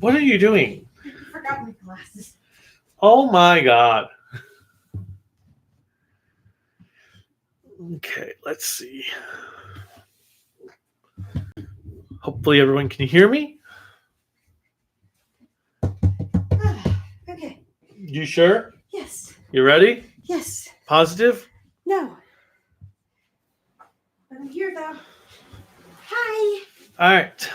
What are you doing? I forgot my glasses. Oh my god. Okay, let's see. Hopefully everyone can hear me. Okay. You sure? Yes. You ready? Yes. Positive? No. But I'm here though. Hi. Alright.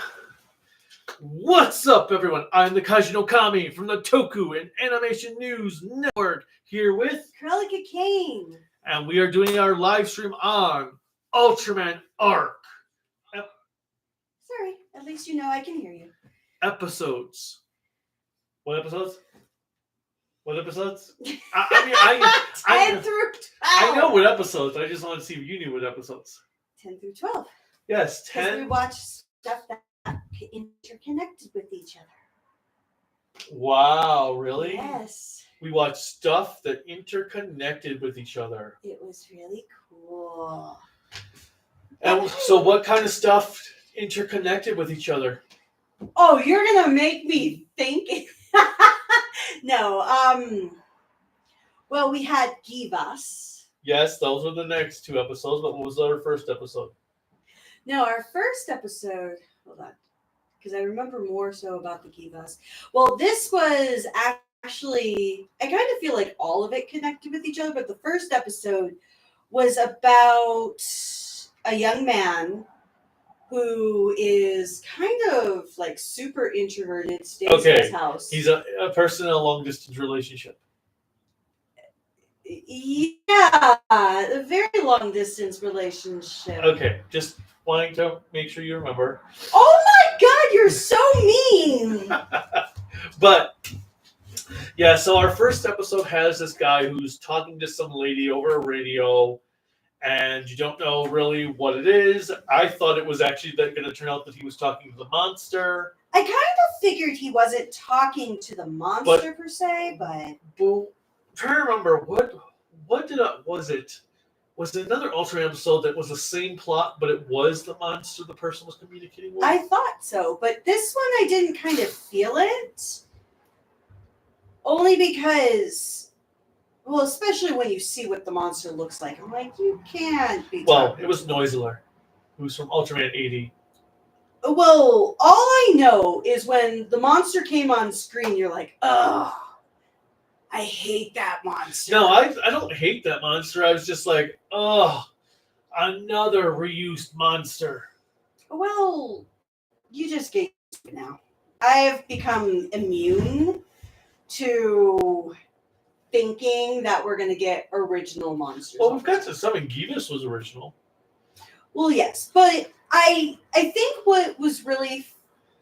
What's up, everyone? I'm the Kaiju no Kami from the Toku and Animation News Network, here with Cruellica Kain. and we are doing our live stream on Ultraman Arc Sorry, at least you know I can hear you. episodes. What episodes? What episodes? I 10 through 12. I know what episodes. I just wanted to see if you knew what episodes. 10 through 12. Yes, Because 10. we watch stuff that interconnected with each other. Wow, really? Yes. We watched stuff that interconnected with each other. It was really cool. And so what kind of stuff interconnected with each other? Oh, you're gonna make me think. No, well, we had Givas. Yes, those were the next two episodes, but what was our first episode? No, our first episode, hold on, because I remember more so about the Givas. Well, this was actually, I kind of feel like all of it connected with each other, but the first episode was about a young man who is kind of like super introverted, stays in his house. He's a person in a long distance relationship. Yeah, a very long distance relationship. Okay, just wanting to make sure you remember. Oh my god, you're so mean! But yeah, so our first episode has this guy who's talking to some lady over a radio, and you don't know really what it is. I thought it was actually going to turn out that he was talking to the monster. I kind of figured he wasn't talking to the monster per se, but Well, I'm trying to remember what did was it? Was it another Ultraman episode that was the same plot, but it was the monster the person was communicating with? I thought so. But this one, I didn't kind of feel it. Only because, well, especially when you see what the monster looks like. I'm like, you can't be Well, it was Noisler, who's from Ultraman 80. Well, all I know is when the monster came on screen, you're like, ugh, I hate that monster. No, I don't hate that monster. I was just like, oh, another reused monster. Well, you just get used to it now. I've become immune to thinking that we're going to get original monsters. Well, we've got to some. Givas was original. Well, yes, but I think what was really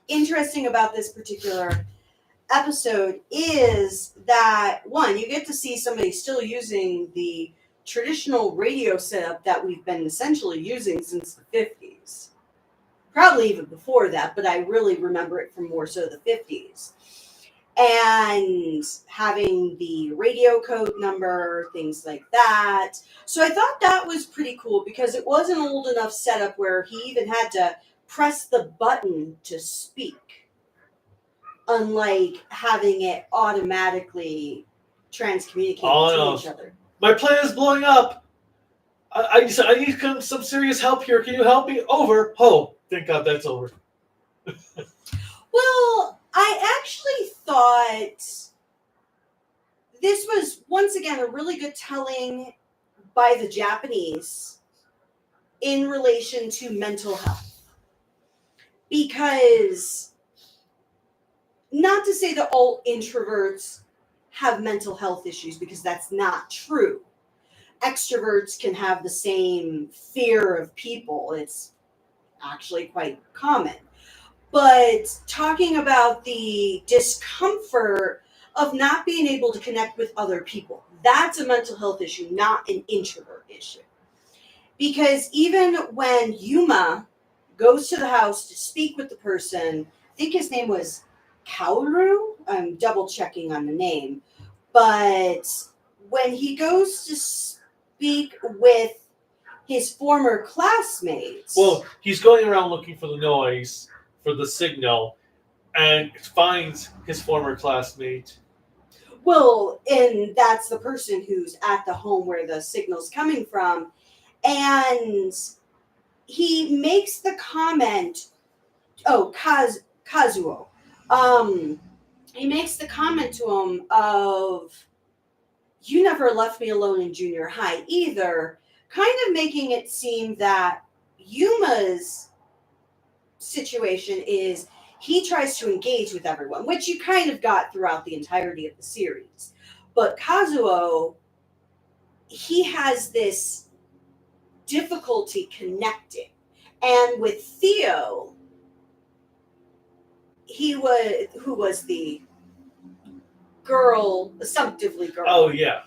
interesting about this particular episode is that, one, you get to see somebody still using the traditional radio setup that we've been essentially using since the 50s. Probably even before that, but I really remember it from more so the 50s. And having the radio code number, things like that. So I thought that was pretty cool because it was an old enough setup where he even had to press the button to speak. Unlike having it automatically transcommunicate between each other. My plan is blowing up. I need some serious help here. Can you help me? Over. Oh, thank God that's over. Well, I actually thought this was, once again, a really good telling by the Japanese in relation to mental health. Because, not to say that all introverts have mental health issues, because that's not true. Extroverts can have the same fear of people. It's actually quite common. But talking about the discomfort of not being able to connect with other people, that's a mental health issue, not an introvert issue. Because even when Yuma goes to the house to speak with the person, I think his name was Kaoru, I'm double checking on the name, but when he goes to speak with his former classmates. Well, he's going around looking for the noise, for the signal, and finds his former classmate. Well, and that's the person who's at the home where the signal's coming from. And he makes the comment, Kazuo. He makes the comment to him of, you never left me alone in junior high either, kind of making it seem that Yuma's situation is he tries to engage with everyone, which you kind of got throughout the entirety of the series. But Kazuo, he has this difficulty connecting. And with Theo, who was the girl, assumptively girl. Oh, yeah.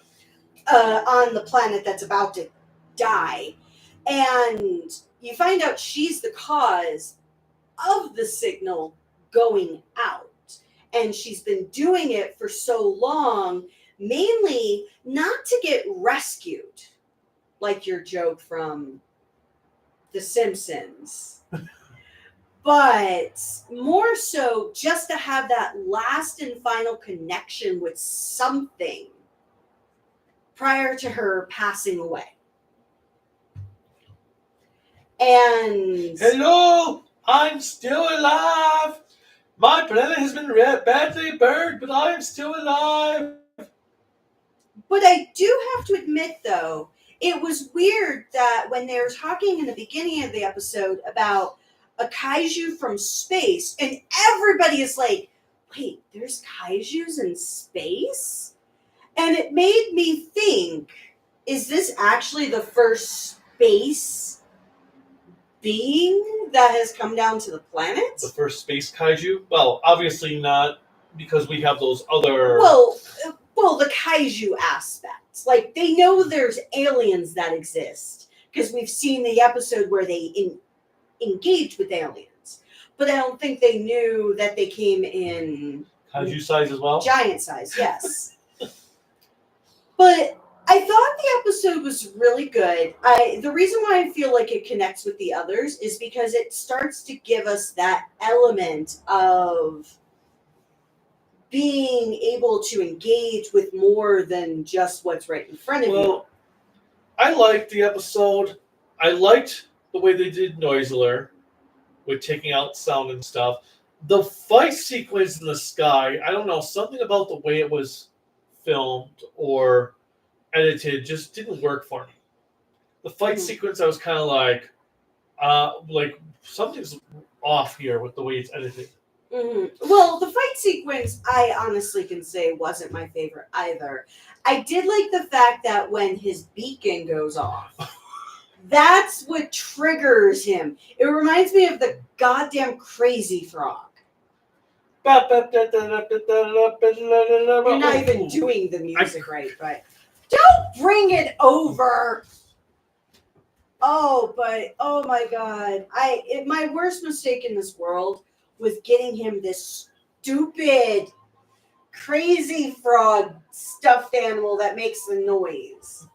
On the planet that's about to die. And you find out she's the cause of the signal going out. And she's been doing it for so long, mainly not to get rescued, like your joke from The Simpsons, but more so just to have that last and final connection with something prior to her passing away. And Hello, I'm still alive. My planet has been badly burned, but I am still alive. but I do have to admit, though, it was weird that when they were talking in the beginning of the episode about a kaiju from space, and everybody is like, wait, there's kaijus in space? And it made me think, is this actually the first space being that has come down to the planet? The first space kaiju? Well, obviously not, because we have those other... Well, the kaiju aspect. Like, they know there's aliens that exist, because we've seen the episode where they engaged with aliens. But I don't think they knew that they came in... Kaiju size as well? Giant size, yes. But I thought the episode was really good. The reason why I feel like it connects with the others is because it starts to give us that element of being able to engage with more than just what's right in front of you. Well, I liked the episode. I liked the way they did Noisler with taking out sound and stuff. The fight sequence in the sky, I don't know, something about the way it was filmed or edited just didn't work for me. The fight sequence, I was kind of like something's off here with the way it's edited. Mm-hmm. Well, the fight sequence, I honestly can say, wasn't my favorite either. I did like the fact that when his beacon goes off, that's what triggers him. It reminds me of the goddamn Crazy Frog. You're not even doing the music right, but don't bring it over. Oh my God. My worst mistake in this world was getting him this stupid Crazy Frog stuffed animal that makes the noise.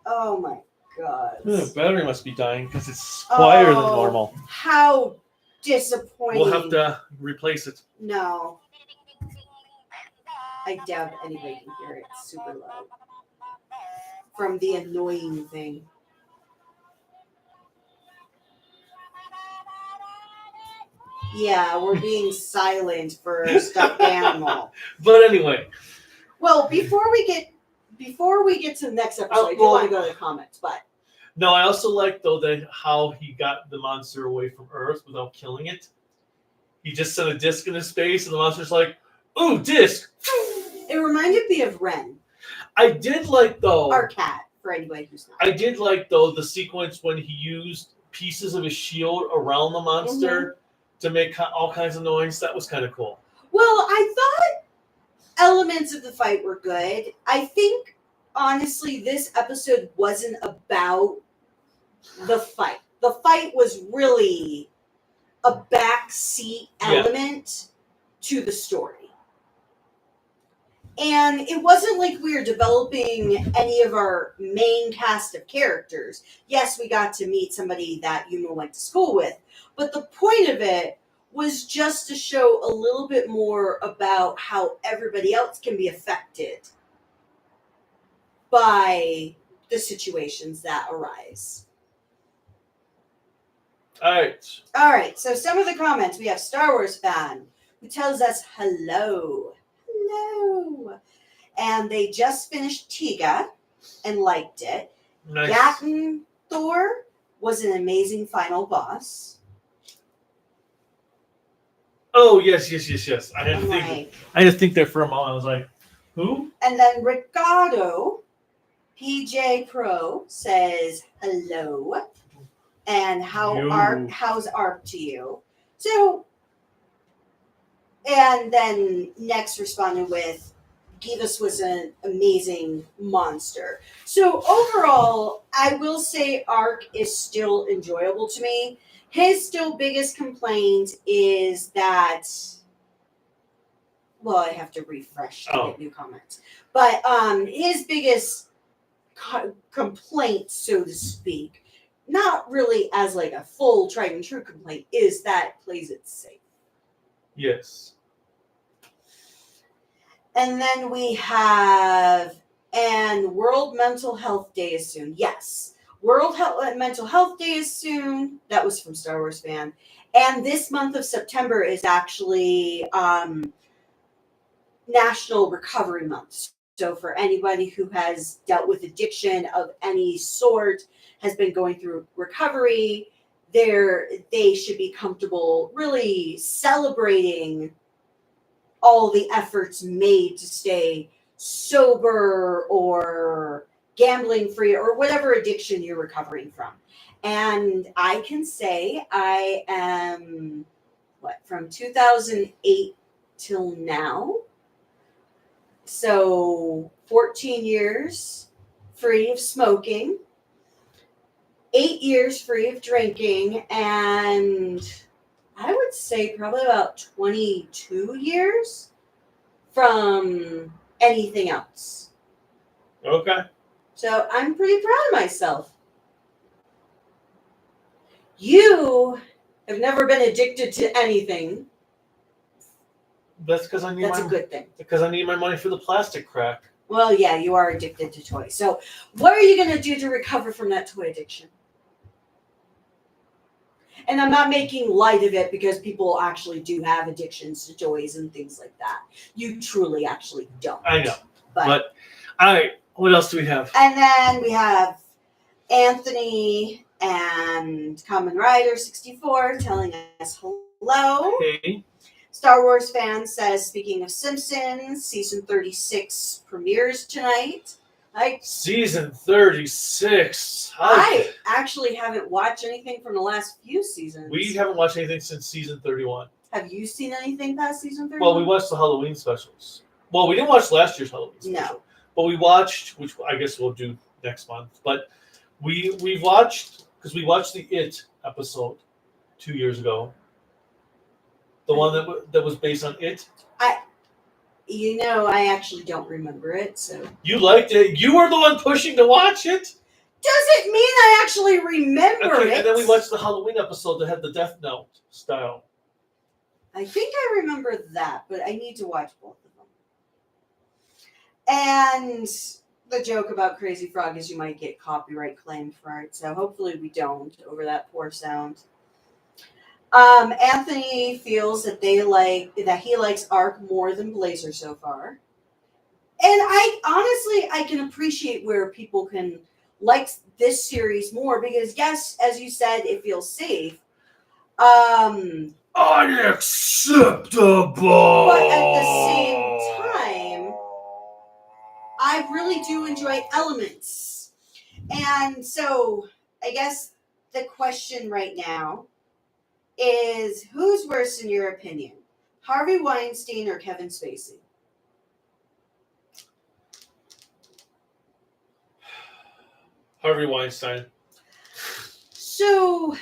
Oh my God. The battery must be dying because it's quieter than normal. How disappointing. We'll have to replace it. No. I doubt anybody can hear it. It's super loud. From the annoying thing. Yeah, we're being silent for a stuffed animal. But anyway. Well, before we get to the next episode, I do want to go to the comments, but no, I also like though that how he got the monster away from Earth without killing it. He just sent a disc into space, and the monster's like, "Ooh, disc!" It reminded me of Ren. I did like though. Our cat, for anybody who's not. I did like though the sequence when he used pieces of his shield around the monster to make all kinds of noise. That was kind of cool. Well, I thought elements of the fight were good. I think, honestly, this episode wasn't about the fight. The fight was really a backseat element to the story. And it wasn't like we were developing any of our main cast of characters. Yes, we got to meet somebody that Yuma went to school with. But the point of it was just to show a little bit more about how everybody else can be affected by the situations that arise. All right. All right, so some of the comments. We have Star Wars fan who tells us hello. Hello. And they just finished Tiga and liked it. Nice. Gatton Thor was an amazing final boss. Oh, yes. I had to I'm think. like, I had to think there for a moment. I was like, who? and then Ricardo, PJ Pro, says hello. And how's Arc to you? So, and then next responded with, Givas was an amazing monster. So overall, I will say Arc is still enjoyable to me. His still biggest complaint is that, well, I have to refresh to get new comments. But his biggest complaint, so to speak, not really as like a full tried and true complaint, is that it plays it safe. Yes. And then we have, and World Mental Health Day is soon. Yes, Mental Health Day is soon. That was from Star Wars fan. And this month of September is actually National Recovery Month. So for anybody who has dealt with addiction of any sort, has been going through recovery, they should be comfortable really celebrating all the efforts made to stay sober or gambling free or whatever addiction you're recovering from. And I can say I am, from 2008 till now. So 14 years free of smoking, 8 years free of drinking, and I would say probably about 22 years from anything else. Okay. So I'm pretty proud of myself. You have never been addicted to anything. That's because I need That's a good thing. Because I need my money for the plastic crack. Well, yeah, you are addicted to toys. So what are you going to do to recover from that toy addiction? And I'm not making light of it because people actually do have addictions to toys and things like that. You truly actually don't. I know. But all right, what else do we have? And then we have Anthony and Kamen Rider 64 telling us hello. Hey. Star Wars fan says, speaking of Simpsons, season 36 premieres tonight. Season 36. I actually haven't watched anything from the last few seasons. We haven't watched anything since season 31. Have you seen anything past season 31? Well, we watched the Halloween specials. Well, we didn't watch last year's Halloween special. No. But we watched, which I guess we'll do next month. But we watched, because we watched the It episode 2 years ago. The one that was based on It. I actually don't remember it, so. You liked it. You were the one pushing to watch it. Doesn't mean I actually remember it. And then we watched the Halloween episode that had the Death Note style. I think I remember that, but I need to watch both of them. And the joke about Crazy Frog is you might get copyright claimed for it, so hopefully we don't over that poor sound. Anthony feels that he likes Arc more than Blazer so far. And I can appreciate where people can like this series more because, yes, as you said, it feels safe. Unacceptable! But at the same time, I really do enjoy elements. And so I guess the question right now is, who's worse in your opinion? Harvey Weinstein or Kevin Spacey? Harvey Weinstein. So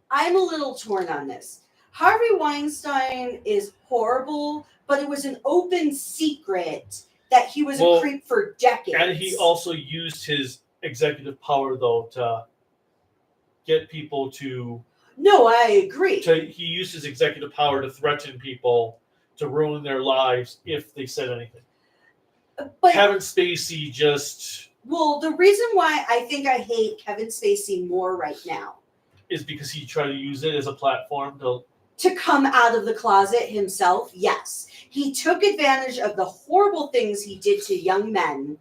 I'm a little torn on this. Harvey Weinstein is horrible, but it was an open secret that he was a creep for decades. And he also used his executive power, though, to get people to No, I agree. He used his executive power to threaten people to ruin their lives if they said anything. But Kevin Spacey just... Well, the reason why I think I hate Kevin Spacey more right now is because he tried to use it as a platform to come out of the closet himself. Yes. He took advantage of the horrible things he did to young men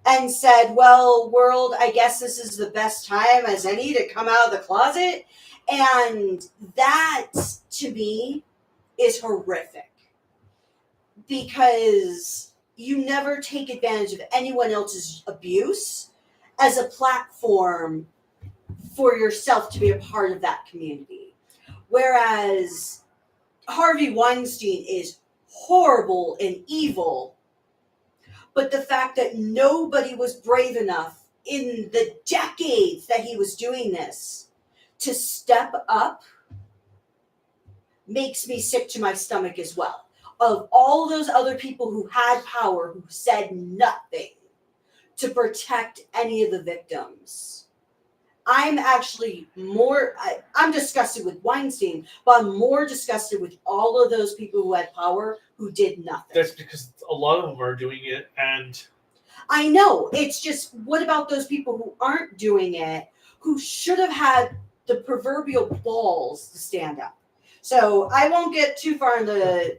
and said, well, world, I guess this is the best time as any to come out of the closet. And that, to me, is horrific. Because you never take advantage of anyone else's abuse as a platform for yourself to be a part of that community. Whereas Harvey Weinstein is horrible and evil, but the fact that nobody was brave enough in the decades that he was doing this to step up makes me sick to my stomach as well. Of all those other people who had power who said nothing to protect any of the victims, I'm actually I'm disgusted with Weinstein, but I'm more disgusted with all of those people who had power who did nothing. That's because a lot of them are doing it, and I know. It's just, what about those people who aren't doing it, who should have had the proverbial balls to stand up? So I won't get too far in the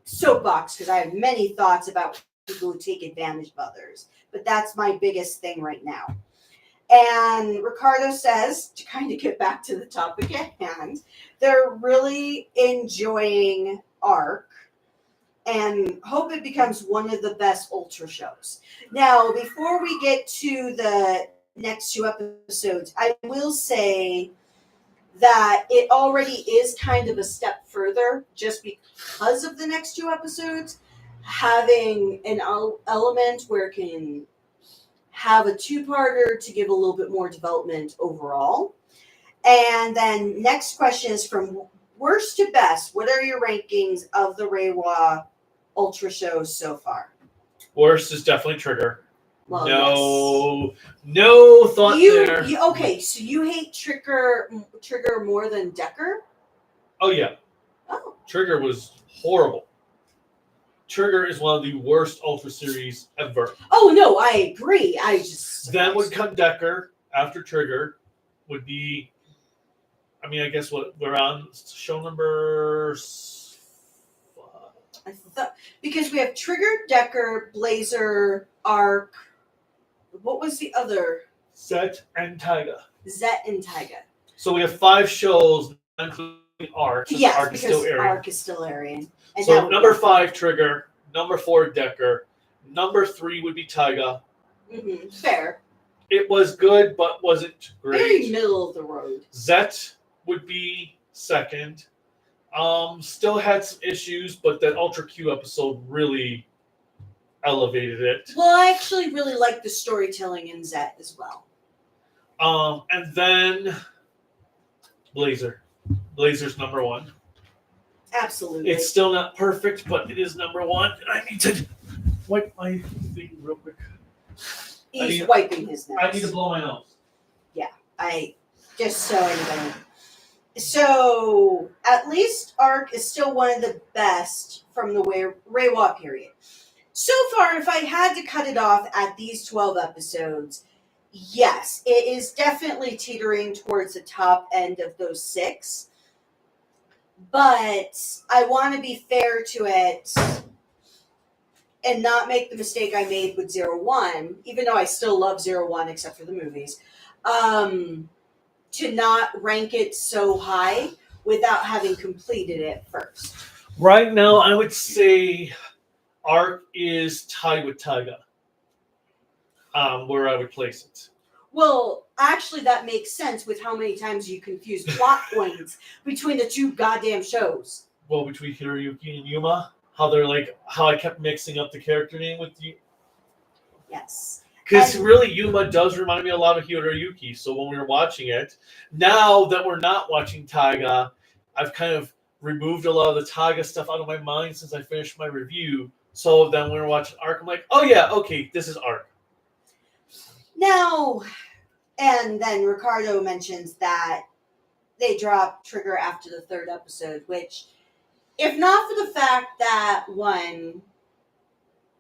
soapbox because I have many thoughts about people who take advantage of others. But that's my biggest thing right now. And Ricardo says, to kind of get back to the topic at hand, they're really enjoying Arc and hope it becomes one of the best Ultra shows. Now, before we get to the next 2 episodes, I will say that it already is kind of a step further just because of the next 2 episodes, having an element where it can have a 2-parter to give a little bit more development overall. And then next question is from worst to best. What are your rankings of the Reiwa Ultra shows so far? Worst is definitely Trigger. Well, no thought there. Okay, so you hate Trigger more than Decker? Oh, yeah. Oh. Trigger was horrible. Trigger is one of the worst Ultra series ever. Oh, no, I agree. Then would come Decker after Trigger. Would be, I guess what we're on show number 5. Because we have Trigger, Decker, Blazer, Arc. What was the other? Zet and Taiga. So we have 5 shows, including Arc. Yes, Arc because is still airing. Arc is still airing. And so number 5, Trigger. Number 4, Decker. Number 3 would be Taiga. Mm-hmm. Fair. It was good, but wasn't great. Very middle of the road. Zet would be 2nd. Still had some issues, but that Ultra Q episode really elevated it. Well, I actually really like the storytelling in Zet as well. And then Blazer. Blazer's number 1. Absolutely. It's still not perfect, but it is number 1. I need to wipe my thing real quick. He's wiping his nose. I need to blow my nose. Yeah, just so anybody. So at least Arc is still one of the best from the Reiwa period. So far, if I had to cut it off at these 12 episodes, yes, it is definitely teetering towards the top end of those 6. But I want to be fair to it and not make the mistake I made with 01, even though I still love 01 except for the movies, to not rank it so high without having completed it first. Right now, I would say Arc is tied with Taiga, where I would place it. Well, actually, that makes sense with how many times you confuse plot points between the 2 goddamn shows. Well, between Hiroyuki and Yuma, how I kept mixing up the character name with you. Yes. Because really, Yuma does remind me a lot of Hiroyuki. So when we were watching it, now that we're not watching Taiga, I've kind of removed a lot of the Taiga stuff out of my mind since I finished my review. So then when we were watching Arc, I'm like, oh yeah, okay, this is Arc. Now, and then Ricardo mentions that they dropped Trigger after the 3rd episode, which, if not for the fact that, one,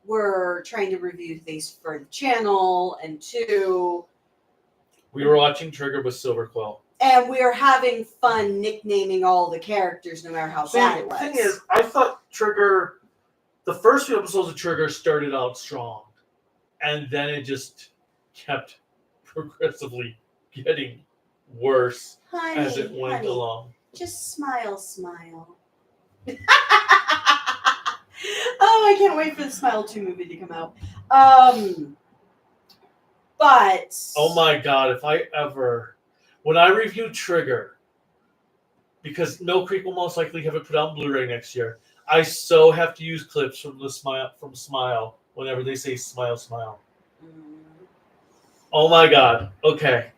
we're trying to review things for the channel, and 2, we were watching Trigger with Silver Quill. And we are having fun nicknaming all the characters, no matter how bad it was. The thing is, I thought Trigger, the first few episodes of Trigger started out strong, and then it just kept progressively getting worse as it went along. Just smile. Oh, I can't wait for the Smile 2 movie to come out. But oh my god, when I review Trigger, because No Creek will most likely have it put on Blu-ray next year, I so have to use clips from Smile whenever they say smile. Oh my god. Okay.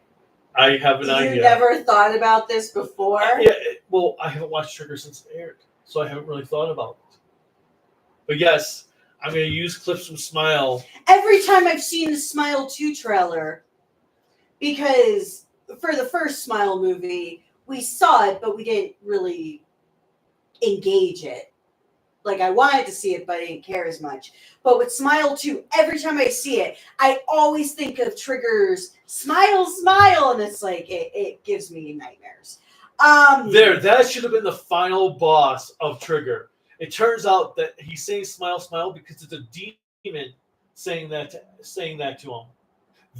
I have an idea. You never thought about this before? Yeah, well, I haven't watched Trigger since it aired, so I haven't really thought about it. But yes, I'm going to use clips from Smile. Every time I've seen the Smile 2 trailer, because for the first Smile movie, we saw it, but we didn't really engage it. Like, I wanted to see it, but I didn't care as much. But with Smile 2, every time I see it, I always think of Trigger's smile, and it's like, it gives me nightmares. That should have been the final boss of Trigger. It turns out that he's saying smile because it's a demon saying that to him.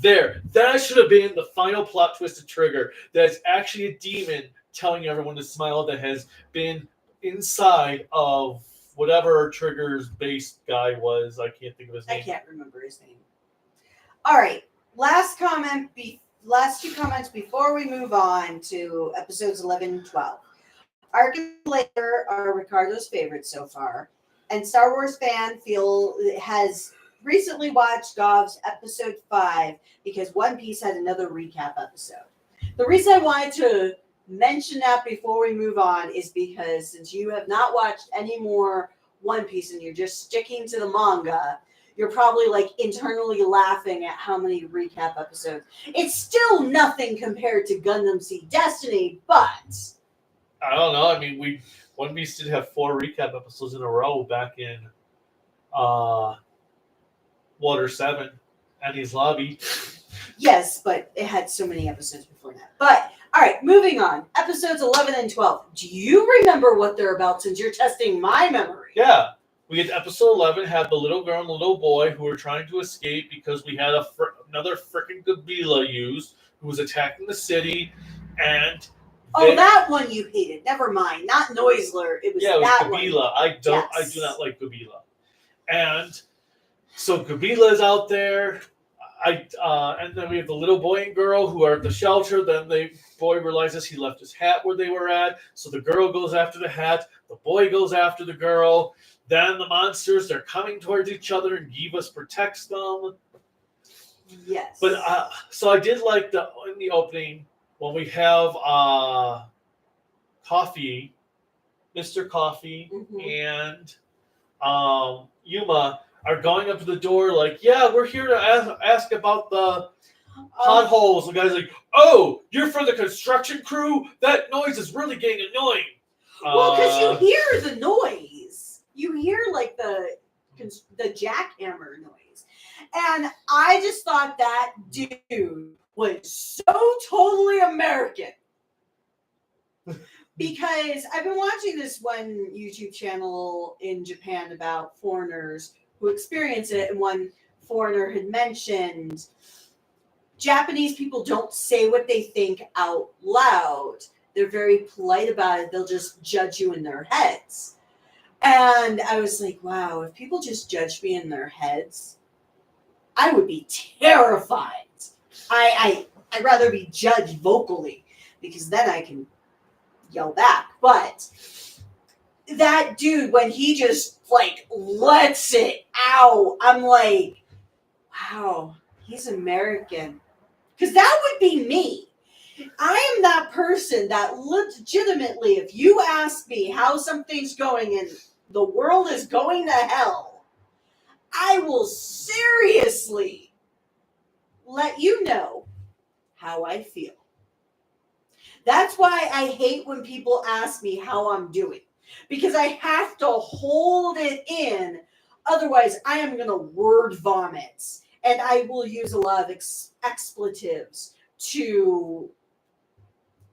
That should have been the final plot twist of Trigger. That's actually a demon telling everyone to smile that has been inside of whatever Trigger's base guy was. I can't think of his name. I can't remember his name. All right. Last two comments before we move on to episodes 11 and 12. Arc and Later are Ricardo's favorites so far, and Star Wars fan has recently watched Gov's episode 5 because One Piece had another recap episode. The reason I wanted to mention that before we move on is because since you have not watched any more One Piece and you're just sticking to the manga, you're probably like internally laughing at how many recap episodes. It's still nothing compared to Gundam Seed Destiny, but I don't know. I mean, One Piece did have 4 recap episodes in a row back in Water 7, Annie's Lobby. Yes, but it had so many episodes before that. But, all right, moving on. Episodes 11 and 12. Do you remember what they're about since you're testing my memory? Yeah. We had episode 11 had the little girl and the little boy who were trying to escape because we had another freaking godzilla used who was attacking the city, and that one you hated. Never mind. Not Noisler. It was that one. I do not like Gabila. And so Gabila is out there. And then we have the little boy and girl who are at the shelter. Then the boy realizes he left his hat where they were at. So the girl goes after the hat. The boy goes after the girl. Then the monsters, they're coming towards each other and Givas protects them. Yes. But so I did like in the opening when we have Coffee, Mr. Coffee, and Yuma are going up to the door like, yeah, we're here to ask about the potholes. The guy's like, oh, you're from the construction crew? That noise is really getting annoying. Well, because you hear the noise. You hear like the jackhammer noise. And I just thought that dude was so totally American. Because I've been watching this one YouTube channel in Japan about foreigners who experience it, and one foreigner had mentioned Japanese people don't say what they think out loud. They're very polite about it. They'll just judge you in their heads. And I was like, wow, if people just judged me in their heads, I would be terrified. I'd rather be judged vocally because then I can yell back. But that dude, when he just like lets it out, I'm like, wow, he's American. Because that would be me. I am that person that legitimately, if you ask me how something's going and the world is going to hell, I will seriously let you know how I feel. That's why I hate when people ask me how I'm doing, because I have to hold it in. Otherwise, I am going to word vomit, and I will use a lot of expletives to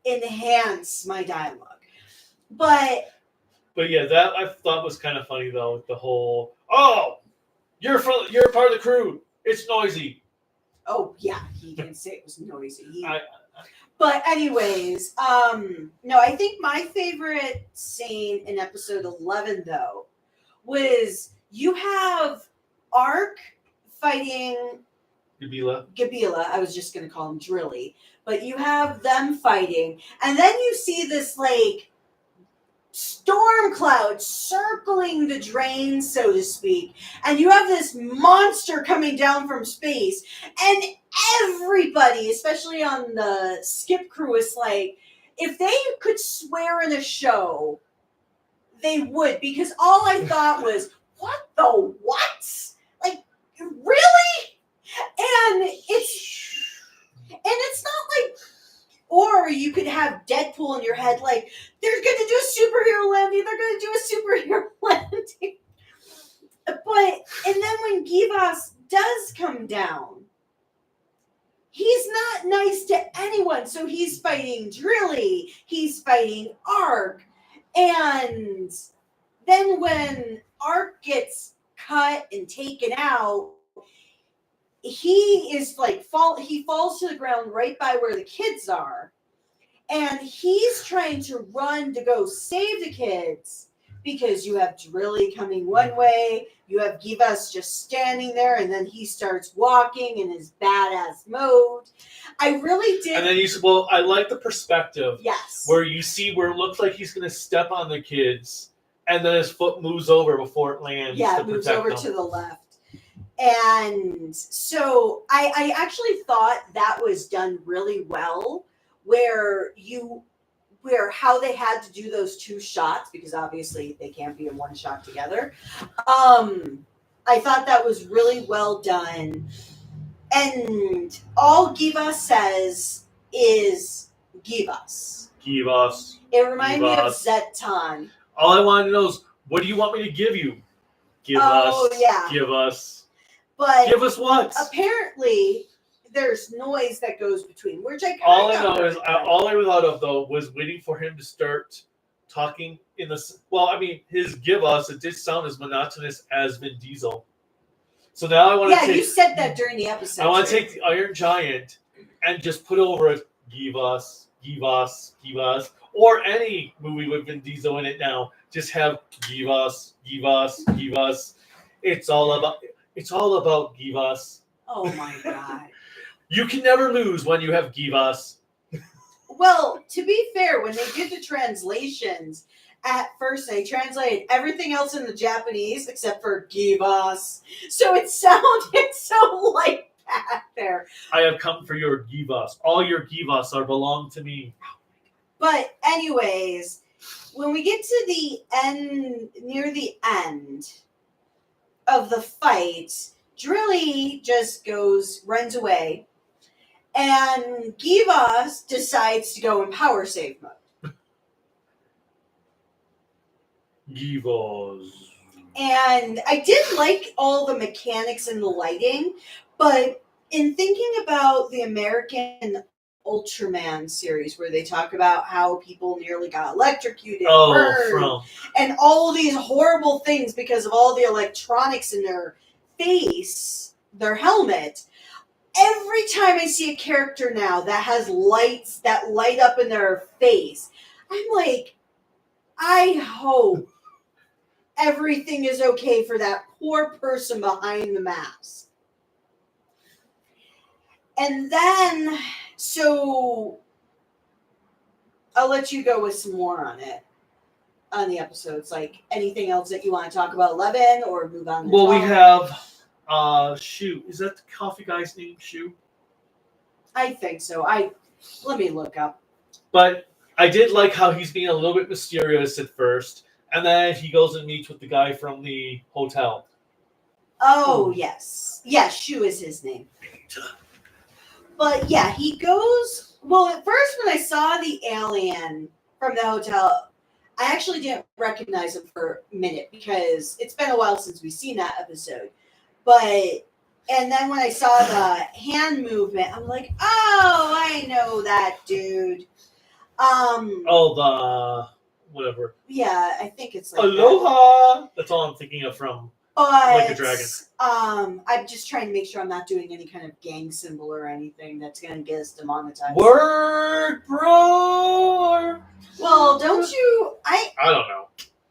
enhance my dialogue. But yeah, that I thought was kind of funny though. The whole you're part of the crew. It's noisy. oh yeah, he didn't say it was noisy. But anyways, no, I think my favorite scene in episode 11 though was you have Arc fighting Gabila. I was just going to call him Drilly, but you have them fighting, and then you see this like storm cloud circling the drain, so to speak, and you have this monster coming down from space, and everybody, especially on the skip crew, is like, if they could swear in a show, they would, because all I thought was, what the what? Like, really? And it's not like, or you could have Deadpool in your head, like, they're going to do a superhero landing, they're going to do a superhero landing. But, and then when Givas does come down, he's not nice to anyone. So he's fighting Drilly, he's fighting Arc, and then when Arc gets cut and taken out, he is like he falls to the ground right by where the kids are, and he's trying to run to go save the kids, because you have Drilly coming one way, you have Givas just standing there, and then he starts walking in his badass mode. I really did. And then I like the perspective. Yes. Where you see where it looks like he's going to step on the kids, and then his foot moves over before it lands. Yeah, it moves over to the left. And so I actually thought that was done really well, where how they had to do those two shots, because obviously they can't be in one shot together. I thought that was really well done. And all Givas says is Givas. Givas. It reminded me of Zeton. All I wanted to know is, what do you want me to give you? Give us. Yeah. Give us. But give us what? Apparently, there's noise that goes between, which all I thought of though was waiting for him to start talking in the. Well, I mean, his give us, it did sound as monotonous as Vin Diesel. So now I want to. Yeah, you said that during the episode. I want to take the Iron Giant and just put over it. Give us, or any movie with Vin Diesel in it now. Just have give us. It's all about give us. Oh my god. You can never lose when you have give us. Well, to be fair, when they did the translations, at first they translated everything else in the Japanese except for give us. So it sounded so like that there. I have come for your give us. All your give us are belong to me. But anyways, when we get to the end, near the end of the fight, Drilly just runs away, and Givas decides to go in power save mode. Givas. And I did like all the mechanics and the lighting, but in thinking about the American Ultraman series, where they talk about how people nearly got electrocuted, burned, and all these horrible things because of all the electronics in their face, their helmet. Every time I see a character now that has lights that light up in their face, I'm like, I hope everything is okay for that poor person behind the mask. And then, so I'll let you go with some more on it, on the episodes. Like, anything else that you want to talk about 11 or move on to Well, 12? we have Shu. Is that the coffee guy's name, Shu? I think so. Let me look up. But I did like how he's being a little bit mysterious at first, and then he goes and meets with the guy from the hotel. Oh, yes. Yes, Shu is his name. But yeah, he goes. Well, at first, when I saw the alien from the hotel, I actually didn't recognize him for a minute because it's been a while since we've seen that episode. And then when I saw the hand movement, I'm like, oh, I know that dude. Whatever. Yeah, I think it's like Aloha. That's all I'm thinking of from Like a Dragon. I'm just trying to make sure I'm not doing any kind of gang symbol or anything that's going to get us demonetized. Word, bro. Well, don't you? I don't know.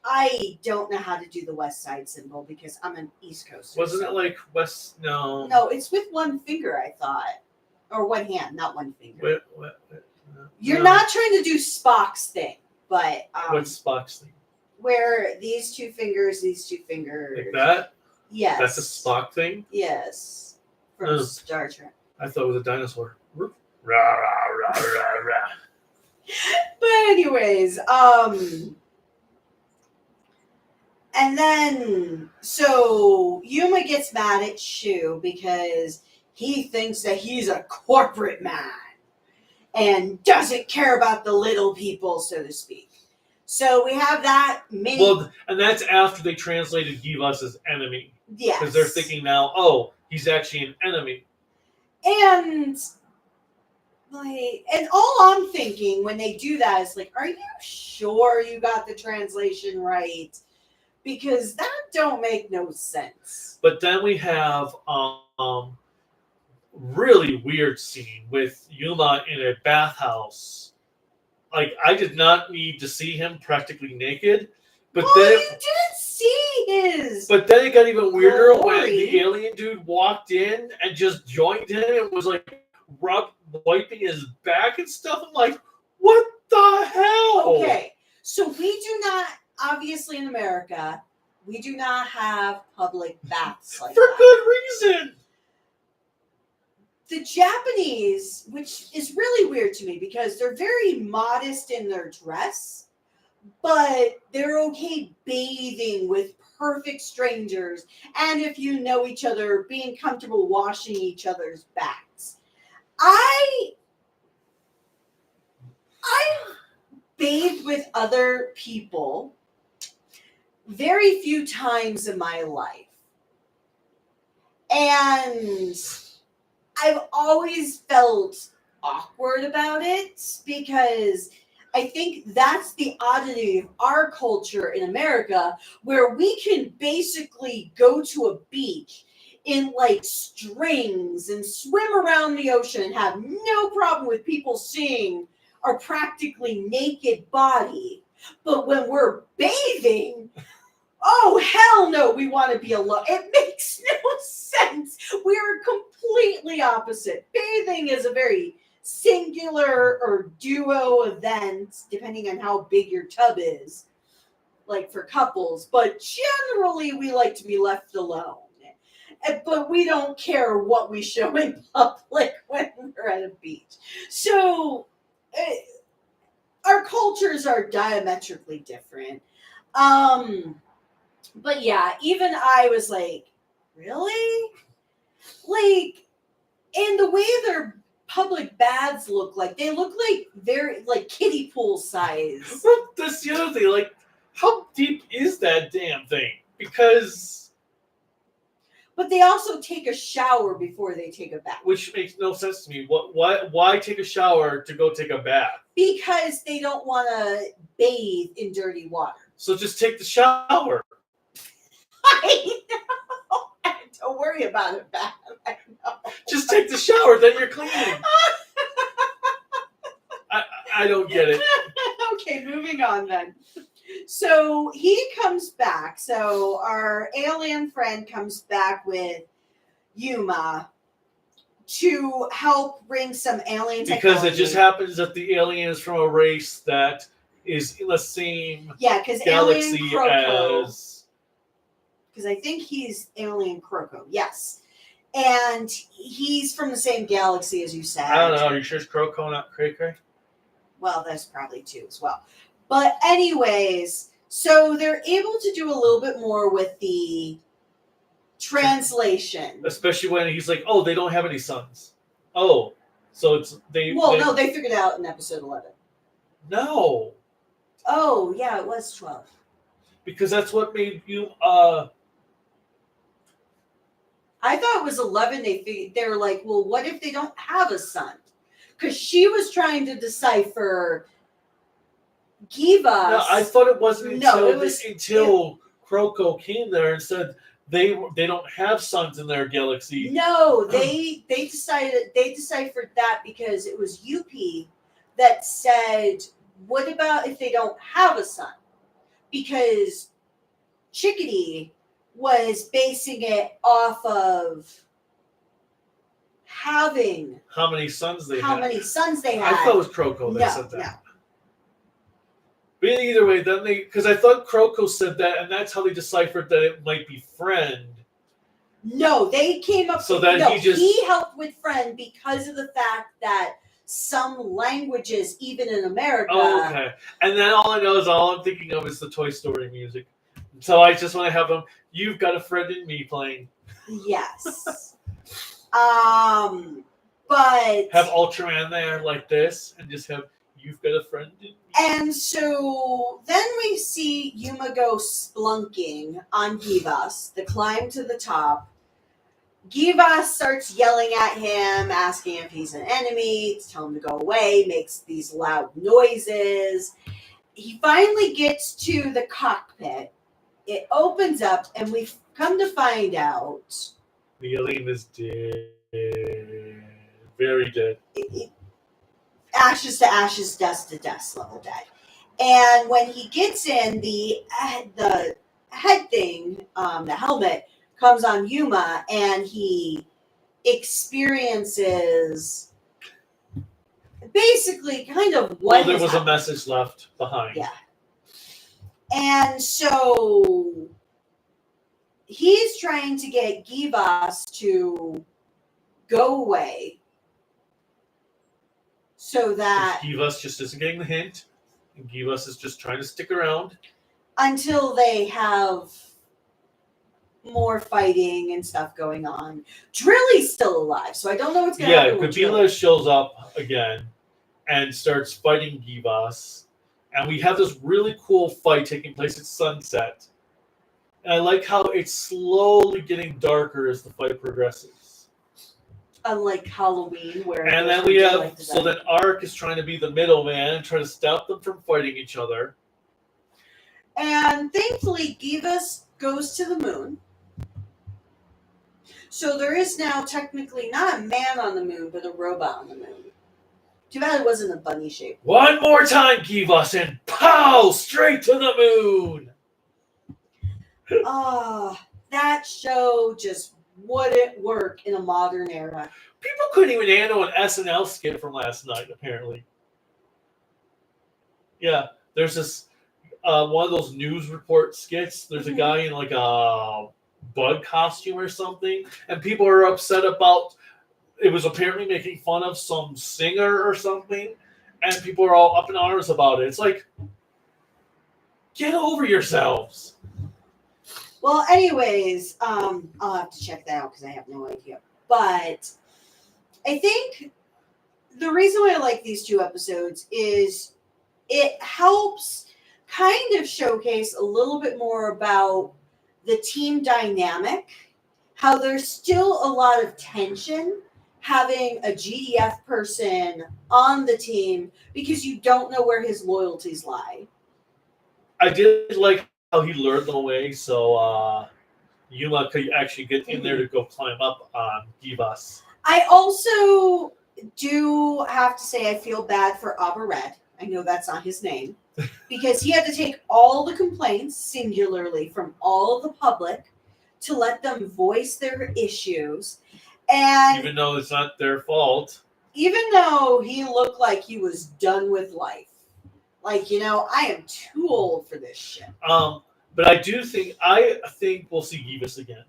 I don't know how to do the West Side symbol because I'm an East Coaster. Wasn't it like West? No. No, it's with one finger, I thought. Or one hand, not one finger. You're not trying to do Spock's thing, but... What's Spock's thing? Where these two fingers... Like that? Yes. That's a Spock thing? Yes. From Star Trek. I thought it was a dinosaur. Rah, rah, rah, rah, rah. But anyways, and then, so Yuma gets mad at Shu because he thinks that he's a corporate man and doesn't care about the little people, so to speak. So we have that mini... Well, and that's after they translated Givas as enemy. Yes. Because they're thinking now, oh, he's actually an enemy. And all I'm thinking when they do that is like, are you sure you got the translation right? Because that don't make no sense. But then we have really weird scene with Yuma in a bathhouse. Like, I did not need to see him practically naked. But then you didn't see his. But then it got even weirder glory. when the alien dude walked in and just joined him and was like wiping his back and stuff. I'm like, what the hell? Okay, so we do not, obviously in America, we do not have public baths like For that. good reason. The Japanese, which is really weird to me because they're very modest in their dress, but they're okay bathing with perfect strangers, and if you know each other, being comfortable washing each other's backs. I bathed with other people very few times in my life. And I've always felt awkward about it because I think that's the oddity of our culture in America, where we can basically go to a beach in like strings and swim around the ocean and have no problem with people seeing our practically naked body. But when we're bathing, oh, hell no, we want to be alone. It makes no sense. We are completely opposite. Bathing is a very singular or duo event, depending on how big your tub is, like for couples. But generally, we like to be left alone. But we don't care what we show in public when we're at a beach. So our cultures are diametrically different. But yeah, even I was like, really? Like, and the way their public baths look like, they look like very, like, kiddie pool size. Well, that's the other thing. Like, how deep is that damn thing? Because... But they also take a shower before they take a bath. Which makes no sense to me. Why take a shower to go take a bath? Because they don't want to bathe in dirty water. So just take the shower. I know. Don't worry about it, Beth. I know. Just take the shower, then you're clean. I don't get it. Okay, moving on then. So he comes back. So our alien friend comes back with Yuma to help bring some alien technology. Because it just happens that the alien is from a race that is in the same galaxy as... Because I think he's alien Croco. Yes. And he's from the same galaxy as you said. I don't know. Are you sure it's Croco, not Cray Cray? Well, that's probably two as well. But anyways, so they're able to do a little bit more with the translation. Especially when he's like, oh, they don't have any sons. Oh, So it's no, they figured it out in episode 11. No. Oh, yeah, it was 12. Because that's what made you I thought it was 11. They were like, well, what if they don't have a son? Because she was trying to decipher Givas. No, I thought it wasn't until Cruellica came there and said they don't have sons in their galaxy. No, they deciphered that because it was UP that said, what about if they don't have a son? Because Chickadee was basing it off of having how many sons they had. I thought it was Cruellica that said that. No. But either way, then because I thought Cruellica said that, and that's how they deciphered that it might be Friend. No, they came up so that he helped with Friend because of the fact that some languages, even in America. Oh, okay. And then all I'm thinking of is the Toy Story music. So I just want to have them. You've got a friend in me playing. Yes. But have Ultraman there like this, and just have you've got a friend in me. And so then we see Yuma go splunking on Givas, the climb to the top. Givas starts yelling at him, asking if he's an enemy, to tell him to go away, makes these loud noises. He finally gets to the cockpit. It opens up, and we've come to find out the alien is dead. Very dead. Ashes to ashes, dust to dust level dead. And when he gets in, the head thing, the helmet, comes on Yuma, and he experiences basically kind of what there was happened. A message left behind. Yeah. And so he's trying to get Givas to go away so that Givas just isn't getting the hint, and Givas is just trying to stick around until they have more fighting and stuff going on. Drilly's still alive, so I don't know what's going to happen. Yeah, Godzilla shows up again and starts fighting Givas. And we have this really cool fight taking place at sunset. And I like how it's slowly getting darker as the fight progresses. Unlike Halloween, where... And then we have... So then Arc is trying to be the middleman and try to stop them from fighting each other. And thankfully, Givas goes to the moon. So there is now technically not a man on the moon, but a robot on the moon. Too bad it wasn't a bunny shape. One more time, Givas, and pow! Straight to the moon! That show just wouldn't work in a modern era. People couldn't even handle an SNL skit from last night, apparently. Yeah, there's this, one of those news report skits. There's a guy in like a bug costume or something, and people are upset about... It was apparently making fun of some singer or something, and people are all up in arms about it. It's like, get over yourselves. Well, anyways, I'll have to check that out because I have no idea. But I think the reason why I like these two episodes is it helps kind of showcase a little bit more about the team dynamic, how there's still a lot of tension having a GDF person on the team because you don't know where his loyalties lie. I did like how he lured them away, so Yuma could actually get in there to go climb up on Givas. I also do have to say I feel bad for Abba Red. I know that's not his name. Because he had to take all the complaints, singularly, from all of the public to let them voice their issues. And even though it's not their fault. Even though he looked like he was done with life. Like, I am too old for this shit. But I think we'll see Givas again.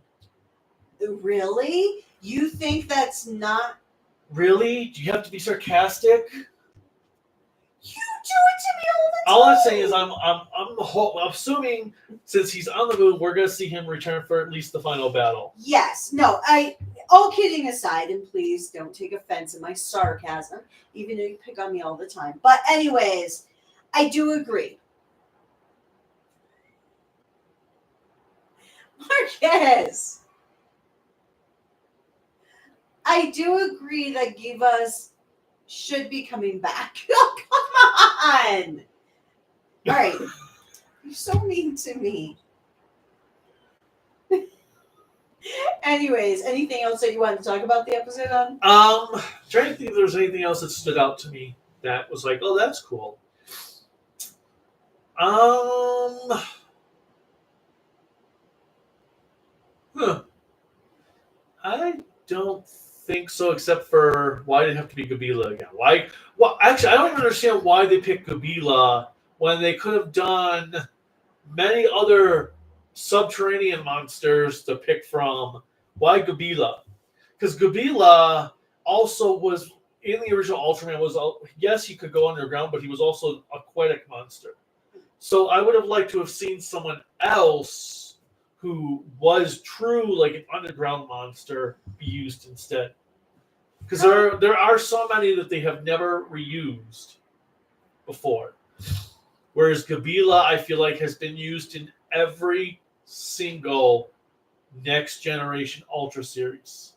Really? You think that's not... Really? Do you have to be sarcastic? You do it to me all the time. All I'm saying is I'm assuming since he's on the moon, we're going to see him return for at least the final battle. Yes. No, all kidding aside, and please don't take offense at my sarcasm, even though you pick on me all the time. But anyways, I do agree. Marcus, I do agree that Givas should be coming back. Oh, come on! All right, you're so mean to me. Anyways, anything else that you want to talk about the episode on? Trying to think if there was anything else that stood out to me that was like, oh, that's cool. I don't think so, except for why did it have to be Gabila again? Why? Well, actually, I don't understand why they picked Gabila when they could have done many other subterranean monsters to pick from. Why Gabila? Because Gabila also was in the original Ultraman. Yes, he could go underground, but he was also an aquatic monster. So I would have liked to have seen someone else who was true, like an underground monster, be used instead. Because there are so many that they have never reused before. Whereas Gabila, I feel like, has been used in every single Next Generation Ultra series.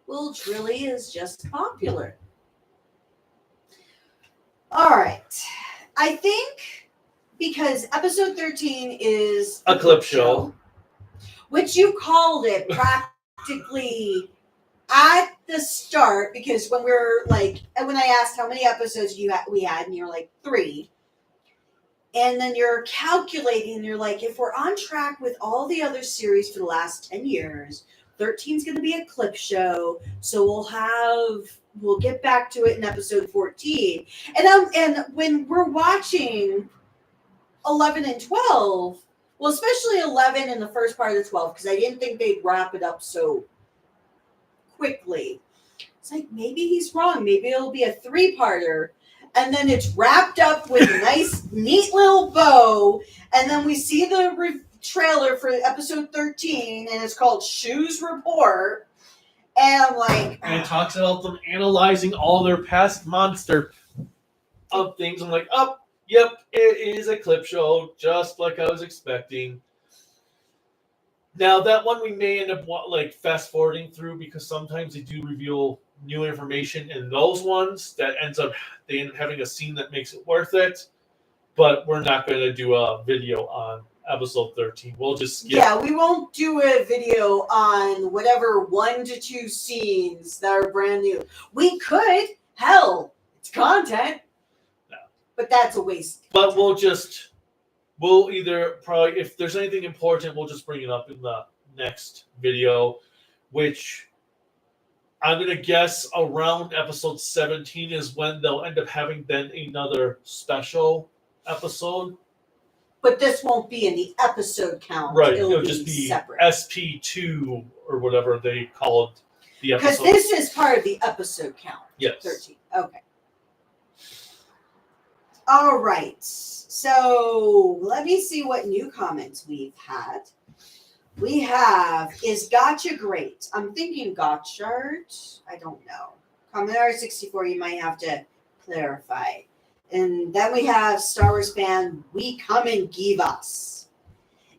Well, it really is just popular. All right. I think because episode 13 is a clip show, which you called it practically at the start, because when when I asked how many episodes we had, and you're like 3, and then you're calculating, and you're like, if we're on track with all the other series for the last 10 years, 13 is going to be a clip show, so we'll get back to it in episode 14. And when we're watching 11 and 12, well, especially 11 and the first part of the 12, because I didn't think they'd wrap it up so quickly. It's like, maybe he's wrong. Maybe it'll be a 3-parter. And then it's wrapped up with a nice, neat little bow. And then we see the trailer for episode 13, and it's called Shoes Report. And I'm like... And it talks about them analyzing all their past monster of things. I'm like, oh, yep, it is a clip show, just like I was expecting. Now, that one we may end up fast-forwarding through, because sometimes they do reveal new information in those ones that they end up having a scene that makes it worth it. But we're not going to do a video on episode 13. We'll just skip. Yeah, we won't do a video on whatever 1 to 2 scenes that are brand new. We could. Hell, it's content. No. But that's a waste. But we'll either probably, if there's anything important, we'll just bring it up in the next video, which I'm going to guess around episode 17 is when they'll end up having then another special episode. But this won't be in the episode count. Right. It'll just be separate. SP2 or whatever they called the episode. Because this is part of the episode count. Yes. 13. Okay. All right. So let me see what new comments we've had. We have, is Gotcha great? I'm thinking Gotchard. I don't know. Commodore 64, you might have to clarify. And then we have Star Wars fan, we come and give us.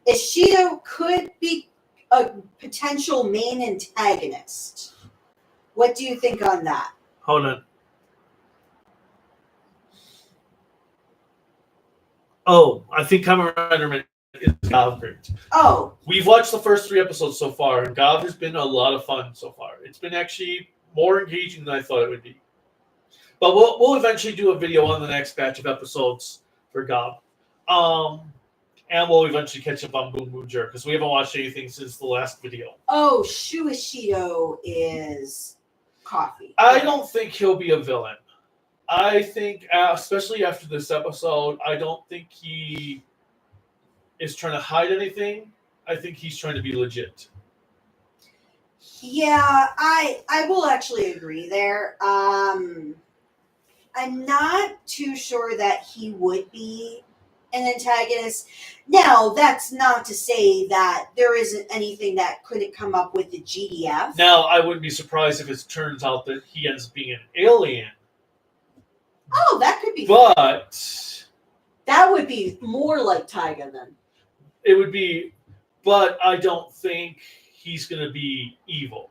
Ishido could be a potential main antagonist. What do you think on that? Hold on. Oh, I think Kamen Rider is Gav great. Oh. We've watched the first 3 episodes so far, and Gav has been a lot of fun so far. It's been actually more engaging than I thought it would be. But we'll eventually do a video on the next batch of episodes for Gav. And we'll eventually catch up on Boom Boom Jer, because we haven't watched anything since the last video. Oh, Shuishido is coffee. I don't think he'll be a villain. I think, especially after this episode, I don't think he is trying to hide anything. I think he's trying to be legit. Yeah, I will actually agree there. I'm not too sure that he would be an antagonist. Now, that's not to say that there isn't anything that couldn't come up with the GDF. Now, I wouldn't be surprised if it turns out that he ends up being an alien. Oh, that could be. But that would be more like Taiga then. It would be, but I don't think he's going to be evil.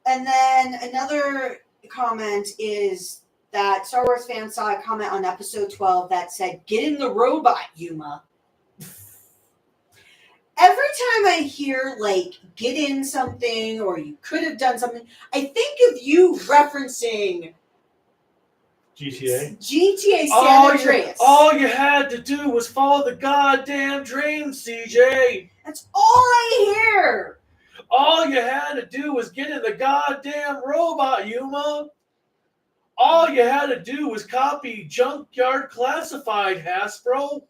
And then another comment is that Star Wars fans saw a comment on episode 12 that said, "Get in the robot, Yuma." Every time I hear, like, get in something or you could have done something, I think of you referencing GTA San Andreas. All you had to do was follow the goddamn dream, CJ. That's all I hear. All you had to do was get in the goddamn robot, Yuma. All you had to do was copy Junkyard Classified, Hasbro.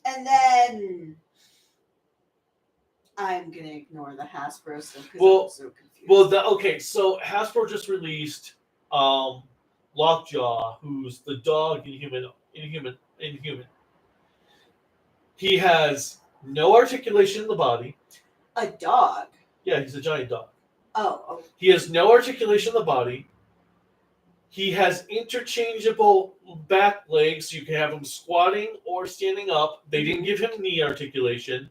And then I'm gonna ignore the Hasbro stuff because I'm so confused. So Hasbro just released Lockjaw, who's the dog in Inhuman. He has no articulation in the body. A dog? Yeah, he's a giant dog. Oh. He has no articulation in the body. He has interchangeable back legs, so you can have him squatting or standing up. They didn't give him knee articulation.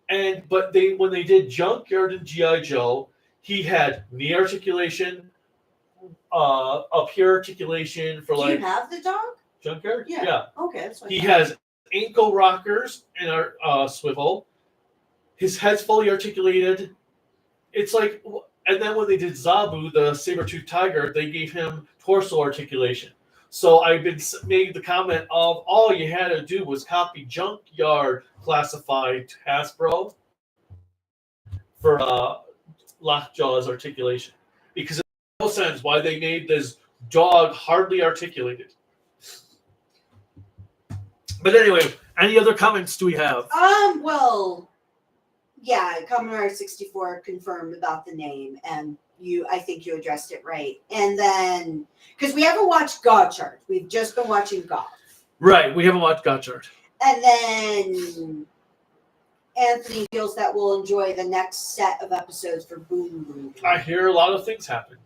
But when they did Junkyard and G.I. Joe, he had knee articulation, up here articulation for Do you have the dog? Junkyard? Yeah. Okay, that's fine. He has ankle rockers and swivel. His head's fully articulated. It's like, and then when they did Zabu, the saber-toothed tiger, they gave him torso articulation. So I've been made the comment of all you had to do was copy Junkyard Classified Hasbro for Lockjaw's articulation, because it makes no sense why they made this dog hardly articulated. But anyway, any other comments do we have? Well, yeah, Commodore 64 confirmed about the name, and I think you addressed it right. And then, because we haven't watched Godzilla, we've just been watching God. Right, we haven't watched Godzilla. And then Anthony feels that we'll enjoy the next set of episodes for Boom Boom. I hear a lot of things happened.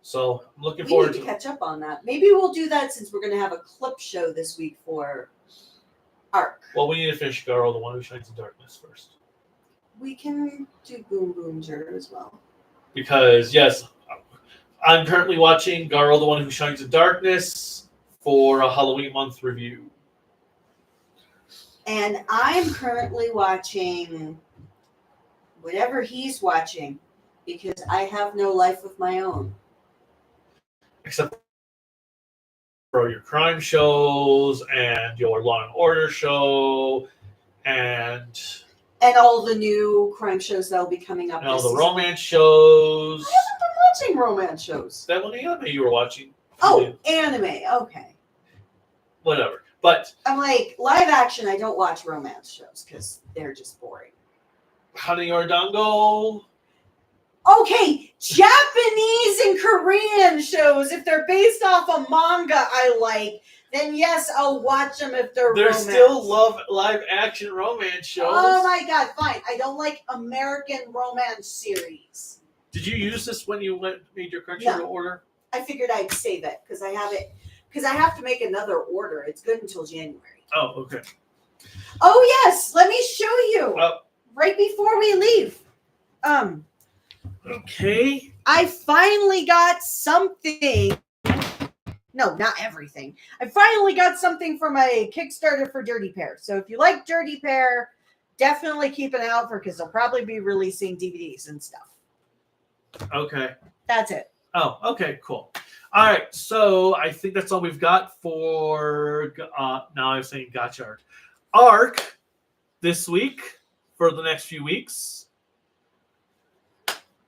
So I'm looking We forward need to catch up on that. Maybe we'll do that since we're going to have a clip show this week for Arc. Well, we need to finish Garo, the one who shines in darkness, first. We can do Boom Boom as well. Because, yes, I'm currently watching Garo, the one who shines in darkness, for a Halloween month review. And I'm currently watching whatever he's watching because I have no life of my own. Except for your crime shows and your Law and Order show and all the new crime shows that will be coming up. And all the romance shows. I haven't been watching romance shows. That one anime you were watching. Oh, anime. Okay. Whatever. But I'm like, live action, I don't watch romance shows because they're just boring. Honey or Dango. Okay, Japanese and Korean shows, if they're based off a manga I like, then yes, I'll watch them if they're There's still live action romance shows. Oh my god, fine. I don't like American romance series. Did you use this when you made your Crunchyroll order? I figured I'd save it because I have to make another order. It's good until January. Oh, okay. Oh yes, let me show you. Right before we leave. Okay. I finally got something. No, not everything. I finally got something for my Kickstarter for Dirty Pair. So if you like Dirty Pair, definitely keep an eye out for because they'll probably be releasing DVDs and stuff. Okay. That's it. Oh, okay, cool. All right, so I think that's all we've got for, now I'm saying Gotcha Arc this week for the next few weeks.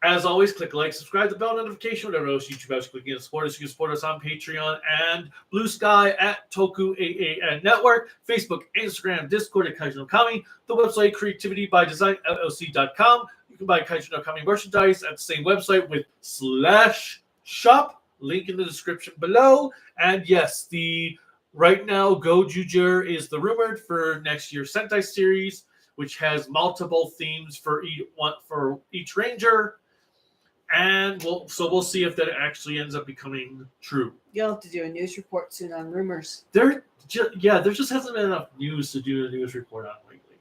As always, click like, subscribe, the bell notification, whatever else YouTube has clicking to support us. You can support us on Patreon and Bluesky at tokuaannetwork, Facebook, Instagram, Discord at Kaiju no Kami, the website creativitybydesign.llc.com. You can buy Kaiju no Kami merchandise at the same website with /shop. Link in the description below. And yes, right now Gojuger is the rumored for next year's Sentai series, which has multiple themes for each ranger. And we'll see if that actually ends up becoming true. You'll have to do a news report soon on rumors. There just hasn't been enough news to do a news report on lately.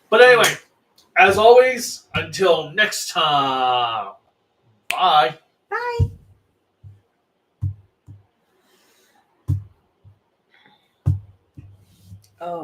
But anyway, as always, until next time, bye. Bye. Oh.